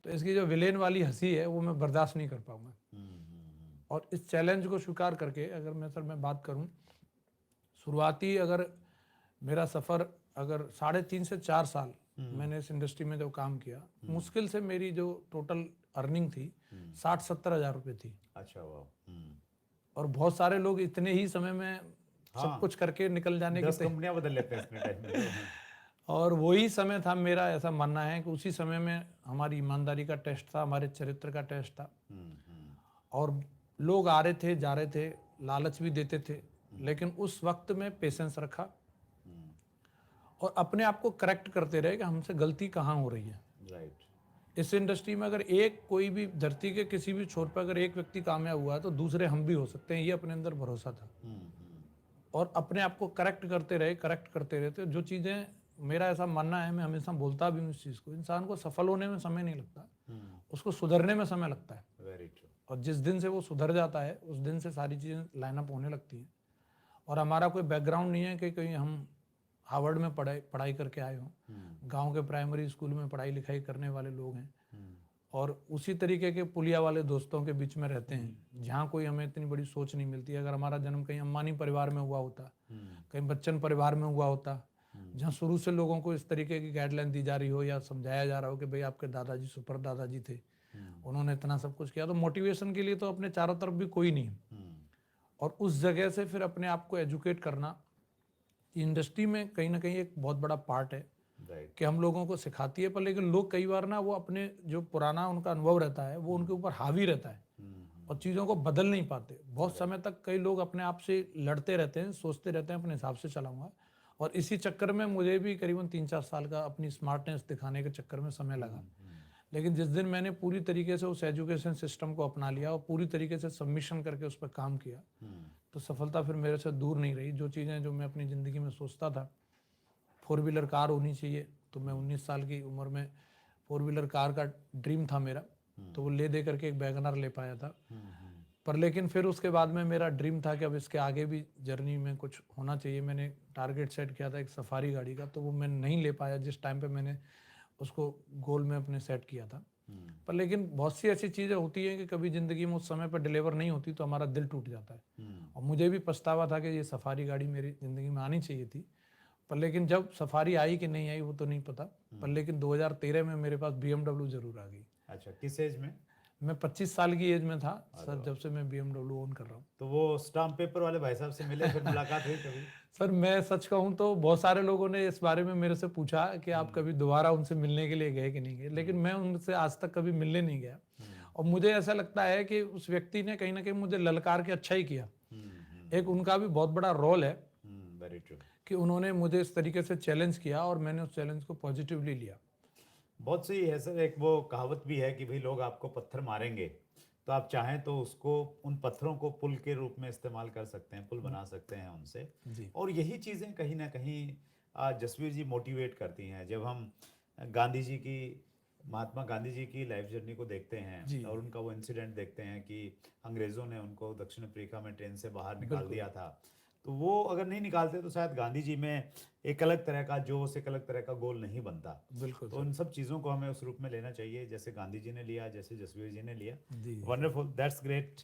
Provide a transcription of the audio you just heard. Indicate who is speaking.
Speaker 1: तो इसकी जो विलेन वाली हंसी है वो मैं बर्दाश्त नहीं कर पाऊंगा। और इस चैलेंज को स्वीकार करके अगर मैं बात करूं, शुरुआती अगर मेरा सफ़र अगर 3.5 से 4 साल मैंने इस इंडस्ट्री में जो काम किया, मुश्किल से मेरी जो टोटल अर्निंग थी 60-70 हज़ार रुपये थी।
Speaker 2: अच्छा, वाह।
Speaker 1: और बहुत सारे लोग इतने ही समय में सब कुछ करके निकल जाने की
Speaker 2: 10 कंपनियां बदल लेते हैं इतने टाइम में तो।
Speaker 1: और वही समय था, मेरा ऐसा मानना है कि उसी समय में हमारी ईमानदारी का टेस्ट था, हमारे चरित्र का टेस्ट था। और लोग आ रहे थे, जा रहे थे, लालच भी देते थे, लेकिन उस वक्त में पेशेंस रखा और अपने आप को करेक्ट करते रहे कि हमसे गलती कहाँ हो रही है।
Speaker 2: राइट।
Speaker 1: इस इंडस्ट्री में अगर एक कोई भी धरती के किसी भी छोर पर अगर एक व्यक्ति कामयाब हुआ है तो दूसरे हम भी हो सकते हैं, ये अपने अंदर भरोसा था। और अपने आप को करेक्ट करते रहे तो जो चीज़ें, मेरा ऐसा मानना है, मैं हमेशा बोलता भी हूँ इस चीज़ को, इंसान को सफल होने में समय नहीं लगता, उसको सुधरने में समय लगता है।
Speaker 2: Very true.
Speaker 1: और जिस दिन से वो सुधर जाता है उस दिन से सारी चीज़ें लाइनअप होने लगती हैं। और हमारा कोई बैकग्राउंड नहीं है कि कहीं हम हार्वर्ड में पढ़ाई करके आए हों, गांव के प्राइमरी स्कूल में पढ़ाई लिखाई करने वाले लोग हैं और उसी तरीके के पुलिया वाले दोस्तों के बीच में रहते हैं जहाँ कोई हमें इतनी बड़ी सोच नहीं मिलती। अगर हमारा जन्म कहीं अंबानी परिवार में हुआ होता, कहीं बच्चन परिवार में हुआ होता, जहाँ शुरू से लोगों को इस तरीके की गाइडलाइन दी जा रही हो या समझाया जा रहा हो कि भाई आपके दादाजी सुपर दादाजी थे, उन्होंने इतना सब कुछ किया, तो मोटिवेशन के लिए तो अपने चारों तरफ भी कोई नहीं है। और उस जगह से फिर अपने आप को एजुकेट करना इंडस्ट्री में कहीं ना कहीं एक बहुत बड़ा पार्ट है कि हम लोगों को सिखाती है। पर लेकिन लोग कई बार ना वो अपने जो पुराना उनका अनुभव रहता है वो उनके ऊपर हावी रहता है और चीज़ों को बदल नहीं पाते। बहुत समय तक कई लोग अपने आप से लड़ते रहते हैं, सोचते रहते हैं अपने हिसाब से चलाऊंगा, और इसी चक्कर में मुझे भी करीबन 3-4 साल का अपनी स्मार्टनेस दिखाने के चक्कर में समय लगा। लेकिन जिस दिन मैंने पूरी तरीके से उस एजुकेशन सिस्टम को अपना लिया और पूरी तरीके से सबमिशन करके उस पर काम किया, तो सफलता फिर मेरे से दूर नहीं रही। जो चीज़ें जो मैं अपनी ज़िंदगी में सोचता था, 4 व्हीलर कार होनी चाहिए, तो मैं 19 साल की उम्र में 4 व्हीलर कार का ड्रीम था मेरा, तो वो ले दे करके एक वैगनर ले पाया था। पर लेकिन फिर उसके बाद में मेरा ड्रीम था कि अब इसके आगे भी जर्नी में कुछ होना चाहिए। मैंने टारगेट सेट किया था एक सफारी गाड़ी का, तो वो मैं नहीं ले पाया जिस टाइम पे मैंने उसको गोल में अपने सेट किया था। पर लेकिन बहुत सी ऐसी चीज़ें होती हैं कि कभी ज़िंदगी में उस समय पर डिलीवर नहीं होती तो हमारा दिल टूट जाता है। और मुझे भी पछतावा था कि ये सफारी गाड़ी मेरी ज़िंदगी में आनी चाहिए थी, पर लेकिन जब सफारी आई कि नहीं आई वो तो नहीं पता। पर लेकिन 2013 में मेरे पास BMW ज़रूर आ गई।
Speaker 2: अच्छा, किस एज में?
Speaker 1: मैं 25 साल की एज में था सर, जब से मैं BMW ओन कर रहा हूँ।
Speaker 2: तो वो स्टाम्प पेपर वाले भाई साहब से मिले, फिर मुलाकात हुई कभी?
Speaker 1: सर मैं सच कहूँ तो बहुत सारे लोगों ने इस बारे में मेरे से पूछा कि आप कभी दोबारा उनसे मिलने के लिए गए कि नहीं गए, लेकिन मैं उनसे आज तक कभी मिलने नहीं गया। और मुझे ऐसा लगता है कि उस व्यक्ति ने कहीं ना कहीं मुझे ललकार के अच्छा ही किया। एक उनका भी बहुत बड़ा रोल है
Speaker 2: वेरी ट्रू
Speaker 1: कि उन्होंने मुझे इस तरीके से चैलेंज किया और मैंने उस चैलेंज को पॉजिटिवली लिया।
Speaker 2: बहुत सही है सर। एक वो कहावत भी है कि भाई लोग आपको पत्थर मारेंगे तो आप चाहें तो उसको, उन पत्थरों को पुल के रूप में इस्तेमाल कर सकते हैं, पुल बना सकते हैं उनसे। और यही चीज़ें कहीं ना कहीं जसवीर जी मोटिवेट करती हैं। जब हम गांधी जी की, महात्मा गांधी जी की लाइफ जर्नी को देखते हैं और उनका वो इंसिडेंट देखते हैं कि अंग्रेज़ों ने उनको दक्षिण अफ्रीका में ट्रेन से बाहर निकाल दिया था, तो वो अगर नहीं निकालते तो शायद गांधी जी में एक अलग तरह का जोश, एक अलग तरह का गोल नहीं बनता। तो उन सब चीज़ों को हमें उस रूप में लेना चाहिए जैसे गांधी जी ने लिया, जैसे जसवीर जी ने लिया। Wonderful, that's great.